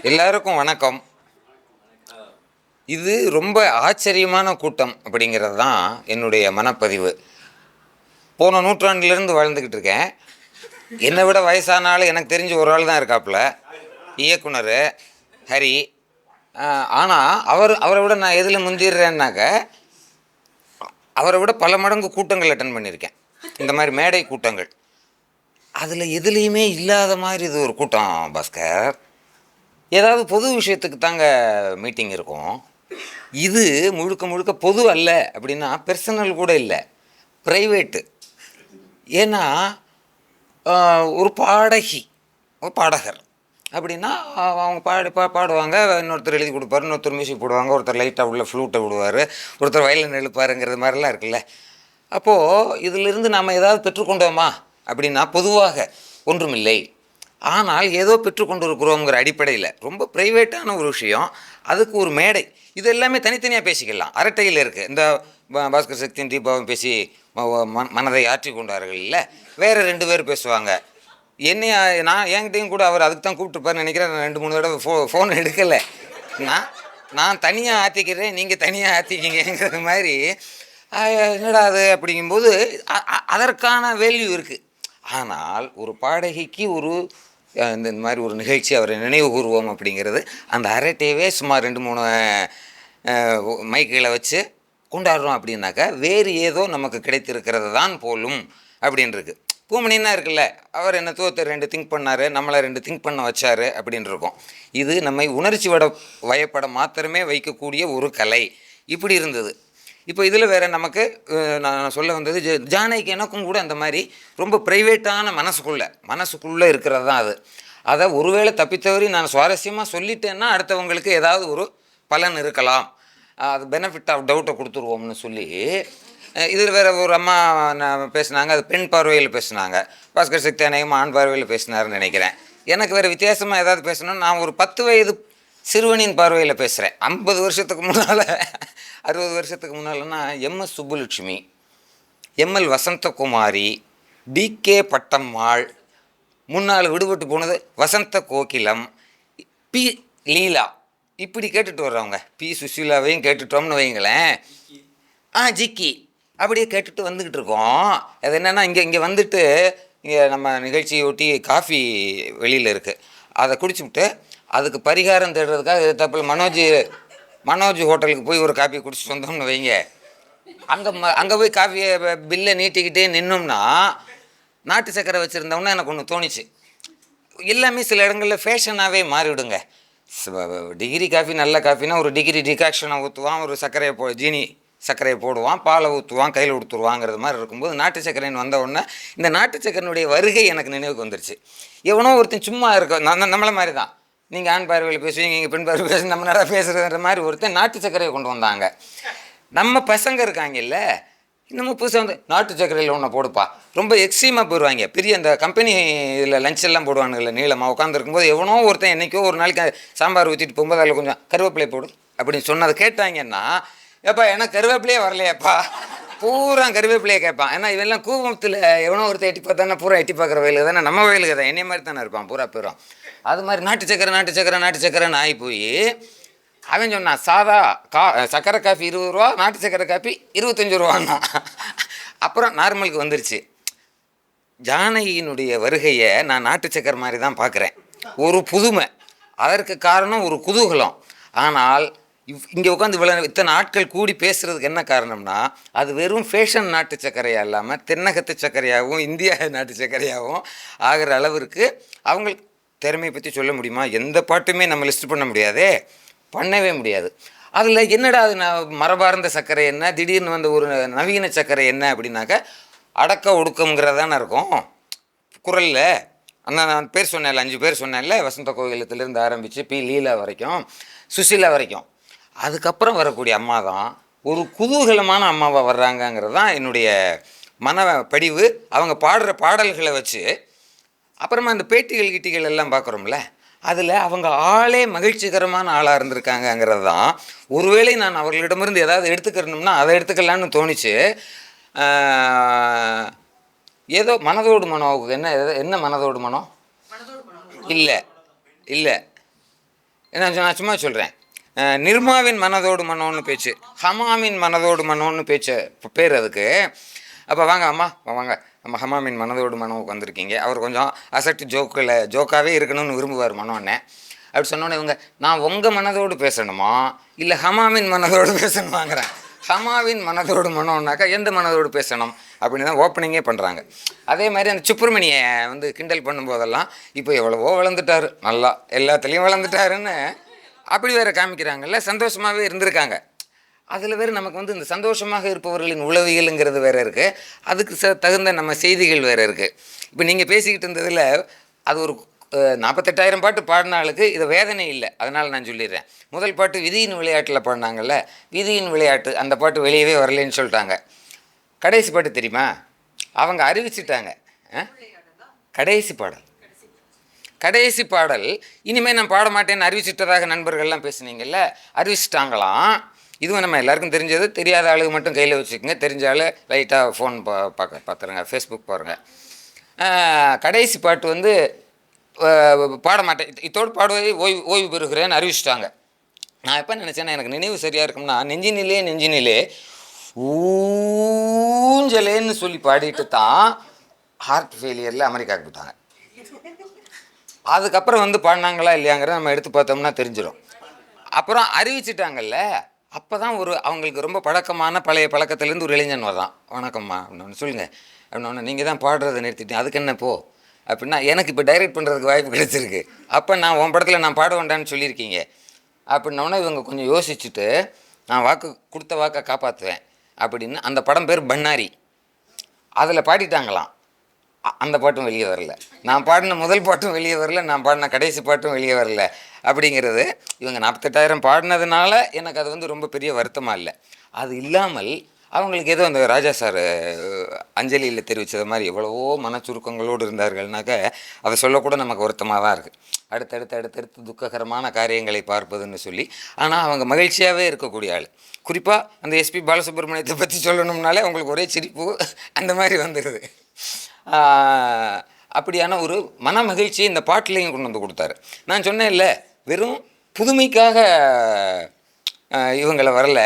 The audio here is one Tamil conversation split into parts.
எல்லாருக்கும் வணக்கம். இது ரொம்ப ஆச்சரியமான கூட்டம் அப்படிங்கிறது தான் என்னுடைய மனப்பதிவு. போன நூற்றாண்டிலிருந்து வாழ்ந்துக்கிட்டு இருக்கேன். என்னை விட வயசானாலும் எனக்கு தெரிஞ்ச ஒரு ஆள் தான் இருக்காப்புல, இயக்குனர் ஹரி. ஆனால் அவரை விட நான் எதில் முந்திடுறேன்னாக்க, அவரை விட பல மடங்கு கூட்டங்கள் அட்டன் பண்ணியிருக்கேன். இந்த மாதிரி மேடை கூட்டங்கள். அதில் எதுலேயுமே இல்லாத மாதிரி இது ஒரு கூட்டம் பாஸ்கர். ஏதாவது பொது விஷயத்துக்கு தாங்க மீட்டிங் இருக்கும். இது முழுக்க முழுக்க பொது அல்ல அப்படின்னா பெர்சனல் கூட இல்லை, ப்ரைவேட்டு. ஏன்னா ஒரு பாடகி, ஒரு பாடகர் அப்படின்னா அவங்க பாடுவாங்க, இன்னொருத்தர் எழுதி கொடுப்பாரு, இன்னொருத்தர் மியூசிக் போடுவாங்க, ஒருத்தர் லைட்டாக உள்ள ஃப்ளூட்டை விடுவார், ஒருத்தர் வயலின் எழுப்பாருங்கிறது மாதிரிலாம் இருக்குல்ல. அப்போது இதிலிருந்து நாம் ஏதாவது பெற்றுக்கொண்டோமா அப்படின்னா பொதுவாக ஒன்றுமில்லை. ஆனால் ஏதோ பெற்றுக்கொண்டு இருக்கிறோங்கிற அடிப்படையில் ரொம்ப ப்ரைவேட்டான ஒரு விஷயம், அதுக்கு ஒரு மேடை. இது எல்லாமே தனித்தனியாக பேசிக்கலாம், அரட்டையில் இருக்குது. இந்த பாஸ்கர் சக்தியும் தீபாவும் பேசி மனதை ஆற்றி கொண்டார்கள் இல்லை, வேறு 2 பேர் பேசுவாங்க. என்னையா நான் என்கிட்டையும் கூட அவர் அதுக்கு தான் கூப்பிட்டுருப்பாருன்னு நினைக்கிறேன். நான் 2-3 தடவை ஃபோன் எடுக்கலை. நான் தனியாக ஆற்றிக்கிறேன், நீங்கள் தனியாக ஆற்றிக்கிங்கிறது மாதிரி. என்னடா அது அப்படிங்கும்போது அதற்கான வேல்யூ இருக்குது. ஆனால் ஒரு பாடகிக்கு ஒரு இந்த மாதிரி ஒரு நிகழ்ச்சி அவரை நினைவு கூறுவோம் அப்படிங்கிறது, அந்த அரட்டையவே சுமார் 2-3 மைக்குகளை வச்சு கொண்டாடுறோம் அப்படின்னாக்கா வேறு ஏதோ நமக்கு கிடைத்திருக்கிறது தான் போலும் அப்படின்ருக்கு. பூமணின்னா இருக்குல்ல, அவர் என்ன தோத்தர் 2 திங்க் பண்ணார், நம்மளை 2 திங்க் பண்ண வச்சார் அப்படின்னு இருக்கும். இது நம்மை உணர்ச்சி வயப்பட மாத்திரமே வைக்கக்கூடிய ஒரு கலை. இப்படி இருந்தது. இப்போ இதில் வேறு நமக்கு நான் சொல்ல வந்தது, ஜானகிக்கு எனக்கும் கூட அந்த மாதிரி ரொம்ப ப்ரைவேட்டான மனசுக்குள்ளே இருக்கிறது தான் அது. அதை ஒருவேளை தப்பித்தவரி நான் சுவாரஸ்யமாக சொல்லிட்டேன்னா அடுத்தவங்களுக்கு ஏதாவது ஒரு பலன் இருக்கலாம், அது பெனிஃபிட் ஆஃப் டவுட்டை கொடுத்துருவோம்னு சொல்லி. இதில் வேறு ஒரு அம்மா பேசுனாங்க, அது பெண் பார்வையில் பேசுனாங்க. பாஸ்கர் சக்தி அநேகமாக ஆண் பார்வையில் பேசினாருன்னு நினைக்கிறேன். எனக்கு வேறு வித்தியாசமாக ஏதாவது பேசணும்னு நான் ஒரு 10 வயது சிறுவனின் பார்வையில் பேசுகிறேன். 50 வருஷத்துக்கு முன்னால், 60 வருஷத்துக்கு முன்னால்னா MS Subbulakshmi, ML Vasanthakumari, TK Pattammal, முன்னால் விடுபட்டு போனது வசந்த கோகிலம், பி லீலா, இப்படி கேட்டுட்டு வர்றவங்க. பி சுஷீலாவையும் கேட்டுட்டோம்னு வைங்களேன். ஜிக்கி அப்படியே கேட்டுட்டு வந்துக்கிட்டு இருக்கோம். அது என்னென்னா இங்கே வந்துட்டு இங்கே நம்ம நிகழ்ச்சியை ஒட்டி காஃபி வெளியில் இருக்குது, அதை குடிச்சுவிட்டு அதுக்கு பரிகாரம் தேடுறதுக்காக தப்பில் மனோஜ் ஹோட்டலுக்கு போய் ஒரு காஃபி குடிச்சிட்டு வந்தோம்னு வைங்க. அங்கே போய் காஃபியை பில்லை நீட்டிக்கிட்டே நின்னோம்னா நாட்டு சக்கரை வச்சுருந்தோம்னா எனக்கு ஒன்று தோணிச்சு. எல்லாமே சில இடங்களில் ஃபேஷனாகவே மாறிவிடுங்க. டிகிரி காஃபி நல்ல காஃபினா ஒரு டிகிரி டிகாக்ஷனை ஊற்றுவான், ஒரு ஜீனி சர்க்கரையை போடுவான், பாலை ஊற்றுவான், கையில் கொடுத்துருவாங்கிறது மாதிரி இருக்கும்போது நாட்டு சர்க்கரைன்னு வந்த உடனே இந்த நாட்டு சர்க்கரையினுடைய வருகை எனக்கு நினைவுக்கு வந்துருச்சு. எவனோ ஒருத்தன் சும்மா இருக்க, நம்மளை மாதிரி தான், நீங்கள் ஆண் பார்வையில் பேசுவீங்க, நீங்கள் பெண் பார்வை பேச, நம்ம நிறையா பேசுகிறன்ற மாதிரி ஒருத்தன் நாட்டு சர்க்கரையை கொண்டு வந்தாங்க. நம்ம பசங்க இருக்காங்கல்ல, இன்னமும் புதுசாக வந்து நாட்டு சர்க்கரையில் ஒன்று போடுப்பா, ரொம்ப எக்ஸ்ட்ரீமாக போயிடுவாங்க. பெரிய அந்த கம்பெனி இதில் லஞ்ச் எல்லாம் போடுவானுங்கள்ல, நீளமாக உட்காந்துருக்கும்போது எவனோ ஒருத்தன் என்றைக்கோ ஒரு நாளைக்கு சாம்பார் ஊற்றிட்டு போகும்போது அதில் கொஞ்சம் கருவேப்பிலை போடு அப்படின்னு சொன்னதை கேட்டாங்கன்னா, ஏப்பா எனக்கு கருவேப்பிலையே வரலையாப்பா, பூரா கருவேப்பிலையே கேட்பான். ஏன்னா இவெல்லாம் கூவத்தில் எவனோ ஒருத்தர் எட்டி பார்த்தானே பூரா எட்டி பார்க்குற வயலுக்கு தானே, நம்ம வயலுக்கு தான், என்னை மாதிரி தானே இருப்பான் பூரா பேரும். அது மாதிரி நாட்டு சக்கரைன்னு ஆகி போய் அவன் சொன்னான், சாதா சக்கரை காஃபி 20 ரூபா, நாட்டு சக்கரை காஃபி 25 ரூபான்னா. அப்புறம் நார்மலுக்கு வந்துருச்சு. ஜானகியினுடைய வருகையை நான் நாட்டு சக்கரை மாதிரி தான் பார்க்குறேன். ஒரு புதுமை, அதற்கு காரணம் ஒரு குதூகலம். ஆனால் இங்கே உட்காந்து இத்தனை ஆட்கள் கூடி பேசுகிறதுக்கு என்ன காரணம்னா, அது வெறும் ஃபேஷன் நாட்டு சர்க்கரையாக இல்லாமல் தென்னகத்து சர்க்கரையாகவும் இந்தியா நாட்டு சர்க்கரையாகவும் ஆகிற அளவிற்கு அவங்களுக்கு திறமையை பற்றி சொல்ல முடியுமா? எந்த பாட்டுமே நம்ம லிஸ்ட் பண்ணவே முடியாது. அதில் என்னடா அது மரபார்ந்த சர்க்கரை என்ன, திடீர்னு வந்த ஒரு நவீன சர்க்கரை என்ன அப்படின்னாக்க, அடக்க ஒடுக்கங்கிறதானே இருக்கும் குரலில். நான் பேர் சொன்னேன்ல, 5 பேர் சொன்னேன்ல, வசந்த கோகிலத்திலேருந்து ஆரம்பித்து பி லீலா வரைக்கும், சுஷீலா வரைக்கும். அதுக்கப்புறம் வரக்கூடிய அம்மா தான் ஒரு குதூகலமான அம்மாவாக வர்றாங்கங்கிறது தான் என்னுடைய மனப்படிவு. அவங்க பாடுற பாடல்களை வச்சு அப்புறமா இந்த பேட்டிகள் கிட்டிகள் எல்லாம் பார்க்குறோம்ல, அதில் அவங்க ஆளே மகிழ்ச்சிகரமான ஆளாக இருந்திருக்காங்கங்கிறது தான். ஒருவேளை நான் அவர்களிடமிருந்து ஏதாவது எடுத்துக்கணும்னா அதை எடுத்துக்கலான்னு தோணிச்சு. ஏதோ மனதோடு மனோவுக்கு என்ன மனதோடு மனம் இல்லை நான் சும்மா சொல்கிறேன். நிர்மாவின் மனதோடு மனோன்னு பேச்சு, ஹமாமின் மனதோடு மனோன்னு பேச்சு பேர் அதுக்கு. அப்போ வாங்க அம்மா வாங்க, நம்ம ஹமாமின் மனதோடு மனோவுக்கு வந்திருக்கீங்க. அவர் கொஞ்சம் அசட்டு ஜோக்காகவே இருக்கணும்னு விரும்புவார் மனோன்னே. அப்படி சொன்னோன்னே இவங்க, நான் உங்கள் மனதோடு பேசணுமா இல்லை ஹமாமின் மனதோடு பேசணுமாங்கிறேன். ஹமாவின் மனதோடு மனோன்னாக்கா எந்த மனதோடு பேசணும் அப்படின்னு தான் ஓப்பனிங்கே பண்ணுறாங்க. அதே மாதிரி அந்த சுப்பிரமணியை வந்து கிண்டல் பண்ணும்போதெல்லாம் இப்போ எவ்வளவோ வளர்ந்துட்டார், நல்லா எல்லாத்துலேயும் வளர்ந்துட்டாருன்னு அப்படி வேறு காமிக்கிறாங்கல்ல. சந்தோஷமாகவே இருந்திருக்காங்க. அதில் வேறு நமக்கு வந்து இந்த சந்தோஷமாக இருப்பவர்களின் உளவியலுங்கிறது வேறு இருக்குது, அதுக்கு தகுந்த நம்ம செய்திகள் வேறு இருக்குது. இப்போ நீங்கள் பேசிக்கிட்டு இருந்ததில் அது ஒரு 48,000 பாட்டு பாடின ஆளுக்கு இது வேதனை இல்லை. அதனால் நான் சொல்லிடுறேன். முதல் பாட்டு விதியின் விளையாட்டில் பாடினாங்கல்ல, விதியின் விளையாட்டு அந்த பாட்டு வெளியவே வரலன்னு சொல்லிட்டாங்க. கடைசி பாட்டு தெரியுமா? அவங்க அறிவிச்சிட்டாங்க. கடைசி பாடல் இனிமேல் நான் பாட மாட்டேன்னு அறிவிச்சிட்டதாக நண்பர்கள்லாம் பேசுனீங்கல்ல, அறிவிச்சிட்டாங்களாம். இதுவும் நம்ம எல்லாருக்கும் தெரிஞ்சது. தெரியாத ஆளுக்கு மட்டும் கையில் வச்சுக்கோங்க, தெரிஞ்ச ஆள் லைட்டாக ஃபோன் பார்த்துருங்க, ஃபேஸ்புக் பாருங்கள். கடைசி பாட்டு வந்து பாட மாட்டேன், இத்தோடு பாடுவதை ஓய்வு பெறுகிறேன்னு அறிவிச்சிட்டாங்க. நான் எப்போ நினச்சேன்னா, எனக்கு நினைவு சரியாக இருக்கும்னா, நெஞ்சினிலே ஊஞ்சலேன்னு சொல்லி பாடிட்டு தான் ஹார்ட் ஃபெயிலியரில் அமெரிக்காவுக்கு போயிட்டாங்க. அதுக்கப்புறம் வந்து பாடினாங்களா இல்லையாங்கிறத நம்ம எடுத்து பார்த்தோம்னா தெரிஞ்சிடும். அப்புறம் அறிவிச்சிட்டாங்கல்ல, அப்போ தான் அவங்களுக்கு ரொம்ப பழக்கமான பழைய பழக்கத்துலேருந்து ஒரு இளைஞன் வர்றான். வணக்கம்மா அப்படின்னு சொல்லுங்கள் அப்படின்னா, நீங்கள் தான் பாடுறதை நிறுத்திட்டேன், அதுக்கு என்ன போ அப்படின்னா, எனக்கு இப்போ டைரக்ட் பண்ணுறதுக்கு வாய்ப்பு கிடைச்சிருக்கு, அப்போ நான் உன் படத்தில் நான் பாட வேண்டான்னு சொல்லியிருக்கீங்க அப்படின்னோடனே இவங்க கொஞ்சம் யோசிச்சுட்டு, நான் கொடுத்த வாக்கை காப்பாற்றுவேன் அப்படின்னு அந்த படம் பேர் பண்ணாரி, அதில் பாடிட்டாங்களாம். அந்த பாட்டும் வெளியே வரல, நான் பாடின முதல் பாட்டும் வெளியே வரல, நான் பாடின கடைசி பாட்டும் வெளியே வரல அப்படிங்கிறது. இவங்க 48,000 பாடினதுனால எனக்கு அது வந்து ரொம்ப பெரிய வருத்தமாக இல்லை. அது இல்லாமல் அவங்களுக்கு ஏதோ அந்த ராஜா சார் அஞ்சலியில் தெரிவித்தது மாதிரி எவ்வளவோ மனச்சுருக்கங்களோடு இருந்தார்கள்னாக்க அதை சொல்லக்கூட நமக்கு வருத்தமாக தான் இருக்குது. அடுத்தடுத்து துக்ககரமான காரியங்களை பார்ப்பதுன்னு சொல்லி. ஆனால் அவங்க மகிழ்ச்சியாகவே இருக்கக்கூடிய ஆள். குறிப்பாக அந்த எஸ்பி பாலசுப்ரமணியத்தை பற்றி சொல்லணும்னாலே அவங்களுக்கு ஒரே சிரிப்பு அந்த மாதிரி வந்துடுது. அப்படியான ஒரு மன மகிழ்ச்சியை இந்த பாட்டிலையும் கொண்டு வந்து கொடுத்தாரு. நான் சொன்னேன் இல்லை, வெறும் புதுமைக்காக இவங்களை வரல,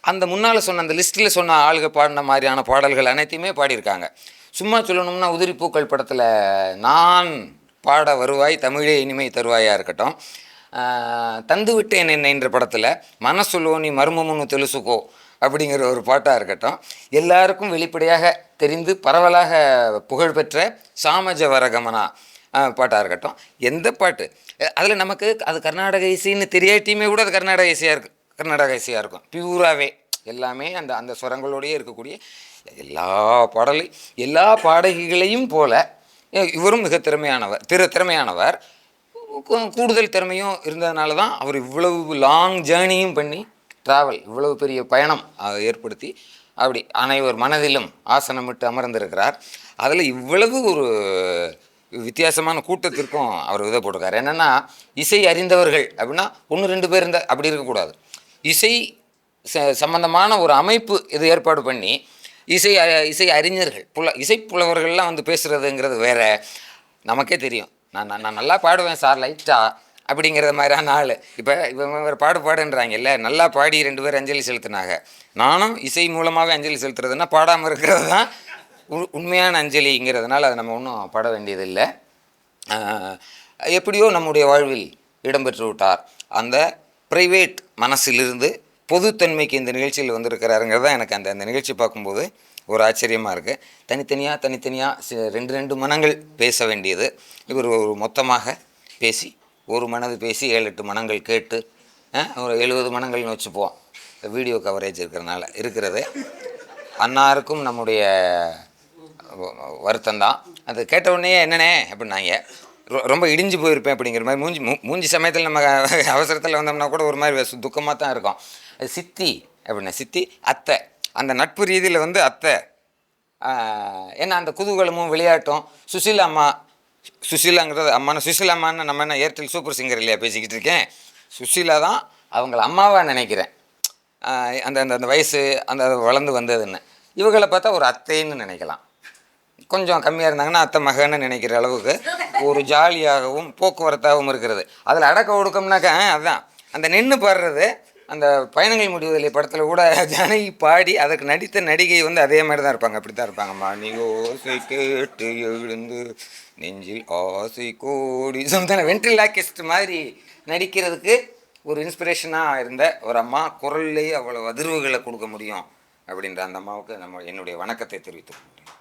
அந்த முன்னால் சொன்ன அந்த லிஸ்ட்டில் சொன்ன ஆளுகள் பாடின மாதிரியான பாடல்கள் அனைத்தையுமே பாடியிருக்காங்க. சும்மா சொல்லணும்னா உதிரிப்பூக்கள் படத்தில் நான் பாட வருவாய் தமிழே இனிமை தருவாயாக இருக்கட்டும், தந்து விட்டேன் என்னைன்ற படத்தில் மனசுலோனி மர்மமுன்னு தெலுசுக்கோ அப்படிங்கிற ஒரு பாட்டாக இருக்கட்டும், எல்லாருக்கும் வெளிப்படையாக தெரிந்து பரவலாக புகழ்பெற்ற சாமஜ வரகமனா பாட்டாக இருக்கட்டும், எந்த பாட்டு அதில் நமக்கு அது கர்நாடக இசைன்னு தெரியாட்டியுமே கூட அது கர்நாடக இசையாக இருக்கும். பியூராகவே எல்லாமே அந்த ஸ்வரங்களோடையே இருக்கக்கூடிய எல்லா எல்லா பாடகிகளையும் போல இவரும் மிக திறமையானவர். கூடுதல் திறமையும் இருந்ததுனால தான் அவர் இவ்வளவு லாங் ஜேர்னியும் பண்ணி இவ்வளவு பெரிய பயணம் ஏற்படுத்தி அப்படி அனைவர் மனதிலும் ஆசனமிட்டு அமர்ந்திருக்கிறார். அதில் இவ்வளவு ஒரு வித்தியாசமான கூட்டத்திற்கும் அவர் இதை போட்டிருக்காரு. என்னென்னா, இசை அறிந்தவர்கள் அப்படின்னா 1-2 பேர் இருந்தால் அப்படி இருக்கக்கூடாது. இசை சம்பந்தமான ஒரு அமைப்பு இது ஏற்பாடு பண்ணி இசை அறிஞர்கள் இசைப்புலவர்கள்லாம் வந்து பேசுகிறதுங்கிறது வேறு. நமக்கே தெரியும், நான் நல்லா பாடுவேன் சார் லைட்டாக அப்படிங்கிறது மாதிரியான ஆள். இப்போ இவங்க பாடுன்றாங்கல்ல, நல்லா பாடி 2 பேர் அஞ்சலி செலுத்தினாங்க. நானும் இசை மூலமாகவே அஞ்சலி செலுத்துறதுன்னா பாடாமல் இருக்கிறது தான் உண்மையான அஞ்சலிங்கிறதுனால அதை நம்ம ஒன்றும் பாட வேண்டியதில்லை. எப்படியோ நம்முடைய வாழ்வில் இடம்பெற்று விட்டார். அந்த ப்ரைவேட் மனசிலிருந்து பொதுத்தன்மைக்கு இந்த நிகழ்ச்சியில் வந்திருக்கிறாருங்கிறது தான் எனக்கு அந்த நிகழ்ச்சி பார்க்கும்போது ஒரு ஆச்சரியமாக இருக்குது. தனித்தனியாக 2 மனங்கள் பேச வேண்டியது இவர் ஒரு மொத்தமாக பேசி, ஒரு மனது பேசி 7-8 மனங்கள் கேட்டு, ஒரு 70 மனங்கள்னு வச்சுப்போம், வீடியோ கவரேஜ் இருக்கிறது. அன்னாருக்கும் நம்முடைய வருத்தம்தான். அது கேட்டவுடனே என்னண்ணே அப்படின்னாங்க, ரொம்ப இடிஞ்சு போயிருப்பேன் அப்படிங்கிற மாதிரி மூஞ்சி சமயத்தில் நம்ம அவசரத்தில் வந்தோம்னா கூட ஒரு மாதிரி துக்கமாக தான் இருக்கும். அது சித்தி அப்படின்னா சித்தி அத்தை, அந்த நட்பு ரீதியில் வந்து அத்தை. ஏன்னா அந்த குதூகலமும் விளையாட்டும். சுஷீலாங்கிறது அம்மானு சுஷீலாம்மான்னு நம்ம என்ன ஏர்டெல் சூப்பர் சிங்கர் இல்லையா பேசிக்கிட்டு இருக்கேன். சுஷீலா தான் அவங்கள அம்மாவாக நினைக்கிறேன். அந்த அந்த வயசு அந்த வளர்ந்து வந்ததுன்னு இவங்களை பார்த்தா ஒரு அத்தைன்னு நினைக்கலாம். கொஞ்சம் கம்மியாக இருந்தாங்கன்னா அத்தை மகன்னு நினைக்கிற அளவுக்கு ஒரு ஜாலியாகவும் போக்குவரத்தாகவும் இருக்கிறது. அதில் அடக்க ஒடுக்கம்னாக்கா அதுதான் அந்த நின்று பாடுறது. அந்த பயணங்கள் முடிவதில்லை படத்தில் கூட ஜானகி பாடி அதற்கு நடித்த நடிகை வந்து அதே மாதிரி தான் இருப்பாங்க. அப்படி தான் இருப்பாங்க. மணி ஓசை கேட்டு எழுந்து நெஞ்சில் ஆசை கோடி சொந்த வென்ட்ரிலாக்கிஸ்ட் மாதிரி நடிக்கிறதுக்கு ஒரு இன்ஸ்பிரேஷனாக இருந்த ஒரு அம்மா. குரல்லையே அவ்வளோ அதிர்வுகளை கொடுக்க முடியும் அப்படின்ற அந்த அம்மாவுக்கு என்னுடைய வணக்கத்தை தெரிவித்துக் கொள்கிறேன்.